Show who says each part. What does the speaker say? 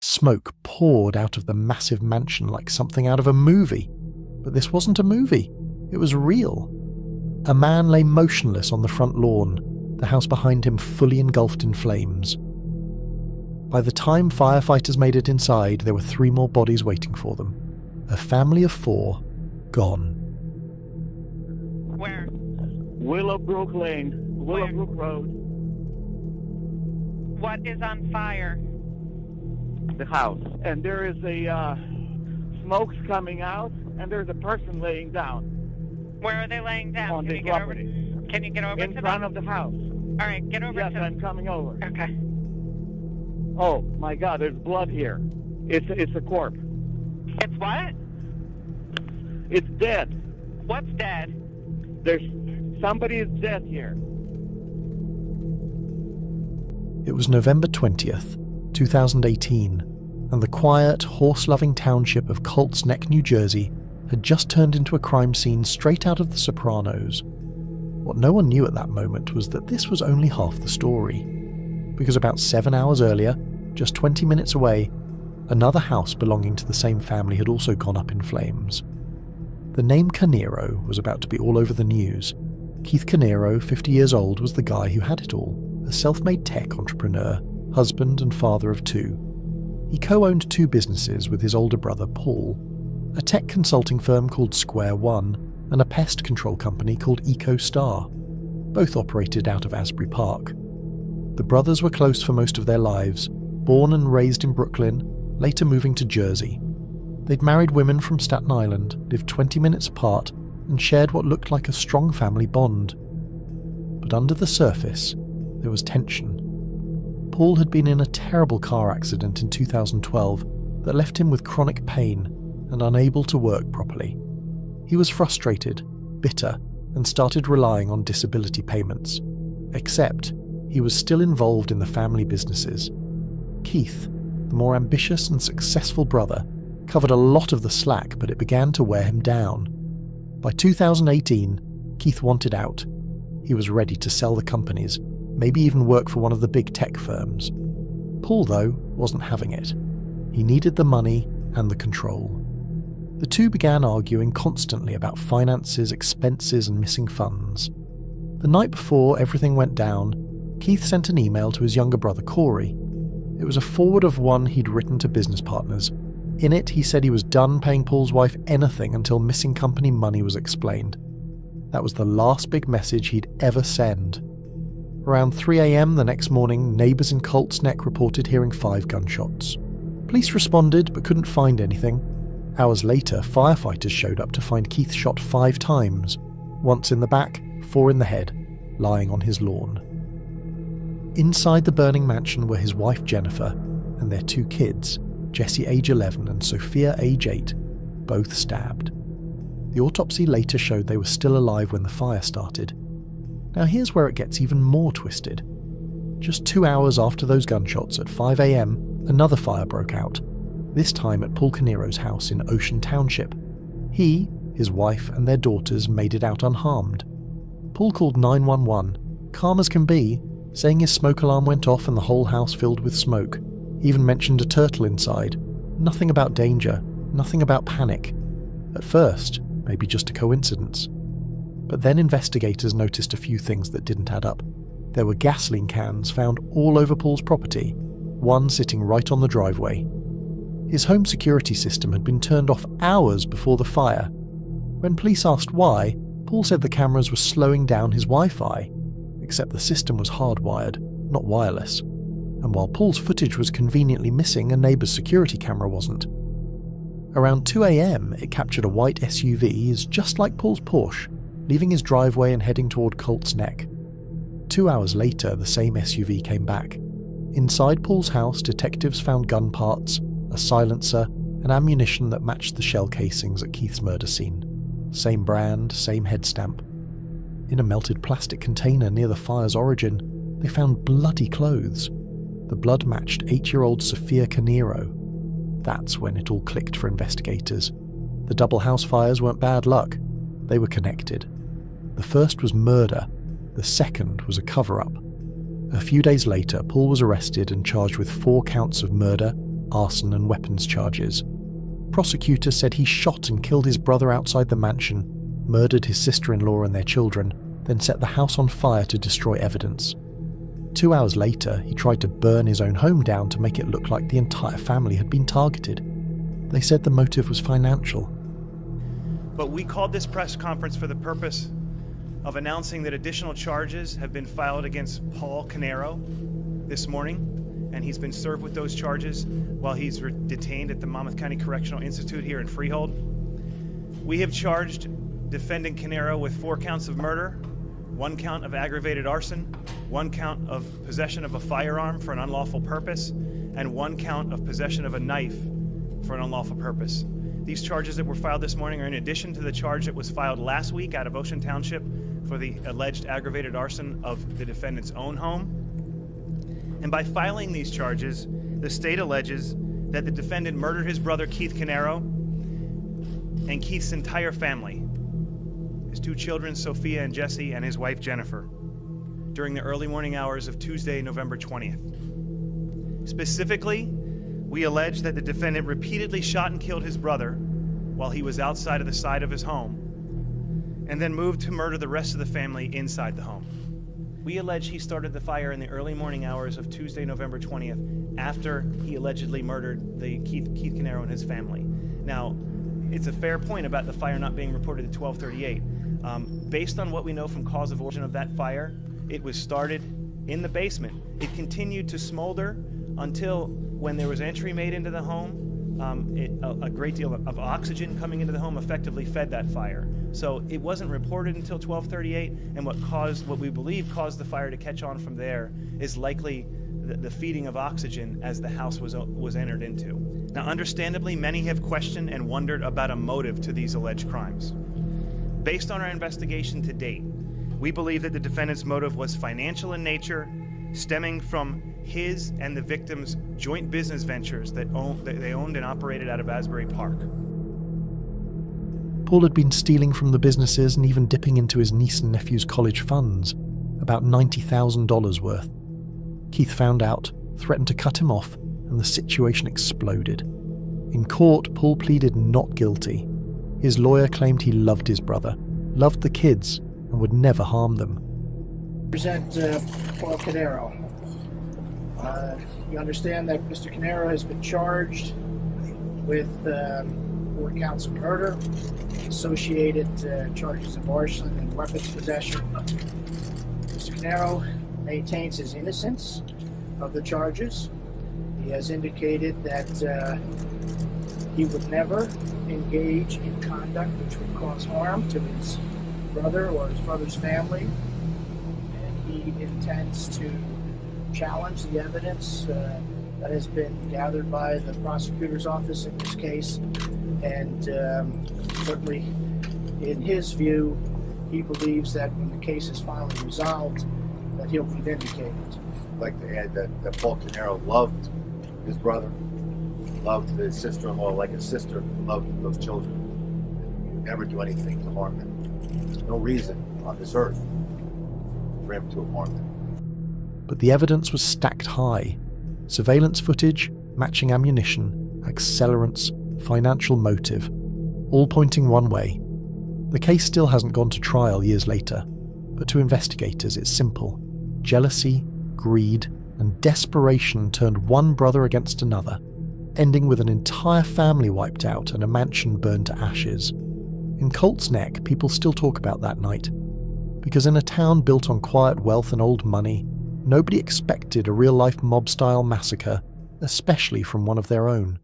Speaker 1: Smoke poured out of the massive mansion like something out of a movie. But this wasn't a movie. It was real. A man lay motionless on the front lawn, the house behind him fully engulfed in flames. By the time firefighters made it inside, there were 3 more bodies waiting for them. A family of 4, gone.
Speaker 2: Where?
Speaker 3: Willowbrook Lane, Willowbrook Road.
Speaker 2: What is on fire?
Speaker 3: The house. And there is a smoke's coming out, and there's a person laying down.
Speaker 2: Where are they laying down?
Speaker 3: On the property.
Speaker 2: Can you get over
Speaker 3: in
Speaker 2: to
Speaker 3: front
Speaker 2: them?
Speaker 3: of the house.
Speaker 2: All right, get over
Speaker 3: Yes,
Speaker 2: to
Speaker 3: I'm coming over.
Speaker 2: Okay.
Speaker 3: Oh my God, there's blood here. It's a corpse.
Speaker 2: It's what?
Speaker 3: It's dead.
Speaker 2: What's dead?
Speaker 3: There's somebody is dead here.
Speaker 1: It was November 20th, 2018, and the quiet, horse-loving township of Colts Neck, New Jersey had just turned into a crime scene straight out of The Sopranos. What no one knew at that moment was that this was only half the story, because about 7 hours earlier, just 20 minutes away, another house belonging to the same family had also gone up in flames. The name Canero was about to be all over the news. Keith Canero, 50 years old, was the guy who had it all, a self-made tech entrepreneur, husband and father of 2. He co-owned 2 businesses with his older brother Paul, a tech consulting firm called Square One and a pest control company called EcoStar. Both operated out of Asbury Park. The brothers were close for most of their lives, born and raised in Brooklyn, later moving to Jersey. They'd married women from Staten Island, lived 20 minutes apart, and shared what looked like a strong family bond. But under the surface, there was tension. Paul had been in a terrible car accident in 2012 that left him with chronic pain and unable to work properly. He was frustrated, bitter, and started relying on disability payments. Except, he was still involved in the family businesses. Keith, the more ambitious and successful brother, covered a lot of the slack, but it began to wear him down. By 2018, Keith wanted out. He was ready to sell the companies, maybe even work for one of the big tech firms. Paul, though, wasn't having it. He needed the money and the control. The two began arguing constantly about finances, expenses, and missing funds. The night before everything went down, Keith sent an email to his younger brother Corey. It was a forward of one he'd written to business partners. In it, he said he was done paying Paul's wife anything until missing company money was explained. That was the last big message he'd ever send. Around 3 a.m. the next morning, neighbours in Colts Neck reported hearing 5 gunshots. Police responded but couldn't find anything. Hours later, firefighters showed up to find Keith shot 5 times, once in the back, 4 in the head, lying on his lawn. Inside the burning mansion were his wife Jennifer and their 2 kids, Jesse age 11 and Sophia age 8, both stabbed. The autopsy later showed they were still alive when the fire started. Now here's where it gets even more twisted. Just 2 hours after those gunshots at 5 a.m, another fire broke out, this time at Paul Canero's house in Ocean Township. He, his wife and their daughters made it out unharmed. Paul called 911, calm as can be, saying his smoke alarm went off and the whole house filled with smoke. He even mentioned a turtle inside. Nothing about danger, nothing about panic. At first, maybe just a coincidence. But then investigators noticed a few things that didn't add up. There were gasoline cans found all over Paul's property, one sitting right on the driveway. His home security system had been turned off hours before the fire. When police asked why, Paul said the cameras were slowing down his Wi-Fi, except the system was hardwired, not wireless. And while Paul's footage was conveniently missing, a neighbour's security camera wasn't. Around 2 a.m, it captured a white SUV as just like Paul's Porsche, leaving his driveway and heading toward Colts Neck. 2 hours later, the same SUV came back. Inside Paul's house, detectives found gun parts, a silencer, and ammunition that matched the shell casings at Keith's murder scene. Same brand, same head stamp. In a melted plastic container near the fire's origin, they found bloody clothes. The blood matched 8-year-old Sophia Canero. That's when it all clicked for investigators. The double house fires weren't bad luck. They were connected. The first was murder. The second was a cover-up. A few days later, Paul was arrested and charged with 4 counts of murder, arson and weapons charges. Prosecutors said he shot and killed his brother outside the mansion, murdered his sister-in-law and their children, then set the house on fire to destroy evidence. 2 hours later, he tried to burn his own home down to make it look like the entire family had been targeted. They said the motive was financial.
Speaker 4: But we called this press conference for the purpose of announcing that additional charges have been filed against Paul Canero this morning, and he's been served with those charges while he's detained at the Monmouth County Correctional Institute here in Freehold. We have charged defendant Canero with 4 counts of murder, 1 count of aggravated arson, 1 count of possession of a firearm for an unlawful purpose, and 1 count of possession of a knife for an unlawful purpose. These charges that were filed this morning are in addition to the charge that was filed last week out of Ocean Township for the alleged aggravated arson of the defendant's own home. And by filing these charges, the state alleges that the defendant murdered his brother Keith Canero and Keith's entire family, his 2 children, Sophia and Jesse, and his wife Jennifer, during the early morning hours of Tuesday, November 20th. Specifically, we allege that the defendant repeatedly shot and killed his brother while he was outside of the side of his home, and then moved to murder the rest of the family inside the home. We allege he started the fire in the early morning hours of Tuesday, November 20th, after he allegedly murdered the Keith Canero and his family. Now, it's a fair point about the fire not being reported at 12:38. Based on what we know from cause of origin of that fire, it was started in the basement. It continued to smolder until when there was entry made into the home, a great deal of oxygen coming into the home effectively fed that fire. So it wasn't reported until 12:38, and what we believe caused the fire to catch on from there is likely the feeding of oxygen as the house was entered into. Now, understandably, many have questioned and wondered about a motive to these alleged crimes. Based on our investigation to date, we believe that the defendant's motive was financial in nature, stemming from his and the victim's joint business ventures that they owned and operated out of Asbury Park.
Speaker 1: Paul had been stealing from the businesses and even dipping into his niece and nephew's college funds, about $90,000 worth. Keith found out, threatened to cut him off, and the situation exploded. In court, Paul pleaded not guilty. His lawyer claimed he loved his brother, loved the kids, and would never harm them.
Speaker 5: Present Paul Canero. You understand that Mr. Canero has been charged with 4 counts of murder, associated charges of arson and weapons possession. Mr. Canero maintains his innocence of the charges. He has indicated that he would never engage in conduct which would cause harm to his brother or his brother's family, and he intends to challenge the evidence that has been gathered by the prosecutor's office in this case, and certainly in his view, he believes that when the case is finally resolved, that he'll be vindicated.
Speaker 6: I'd like to add that Paul Canero loved his brother, loved his sister-in-law like his sister, loved those children. He would never do anything to harm them. There's no reason on this earth for him to have harmed them.
Speaker 1: But the evidence was stacked high. Surveillance footage, matching ammunition, accelerants, financial motive, all pointing one way. The case still hasn't gone to trial years later, but to investigators it's simple. Jealousy, greed, and desperation turned one brother against another, ending with an entire family wiped out and a mansion burned to ashes. In Colts Neck, people still talk about that night, because in a town built on quiet wealth and old money, nobody expected a real-life mob-style massacre, especially from one of their own.